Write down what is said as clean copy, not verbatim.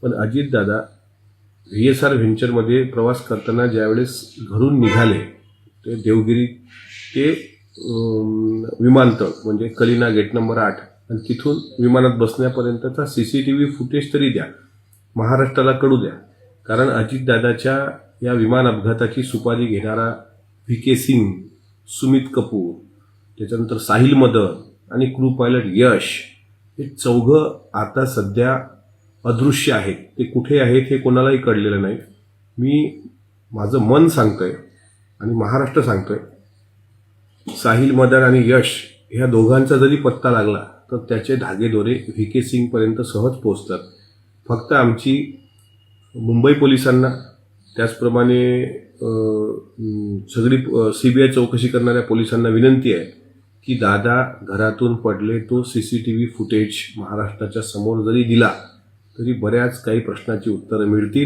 पण अजितदादा VSR व्हेंचरमध्ये प्रवास करताना ज्यावेळेस घरून निघाले ते देवगिरी ते विमानतळ म्हणजे कलिना गेट नंबर 8 आणि तिथून विमानात बसण्यापर्यंतचा CCTV फुटेज तरी द्या, महाराष्ट्राला कळू द्या. कारण अजितदादाच्या या विमान अपघाताची सुपारी घेणारा VK सिंग, सुमित कपूर, त्याच्यानंतर साहिल मदन आणि क्रू पायलट यश हे चौघं आता सध्या अदृश्य आहेत. ते कुठे आहेत हे कोणालाही कळलेलं नाही. मी माझं मन सांगतोय आणि महाराष्ट्र सांगतोय, साहिल मदन आणि यश ह्या दोघांचा जरी पत्ता लागला तर त्याचे धागेदोरे VK सिंगपर्यंत सहज पोहोचतात. फक्त आमची मुंबई पोलिसांना त्याचप्रमाणे सगळी CBI चौकशी करणाऱ्या पोलिसांना विनंती आहे की दादा घरातून पडले तो CCTV फुटेज महाराष्ट्राच्या समोर जरी दिला तरी बऱ्याच काही प्रश्नाची उत्तरं मिळतील.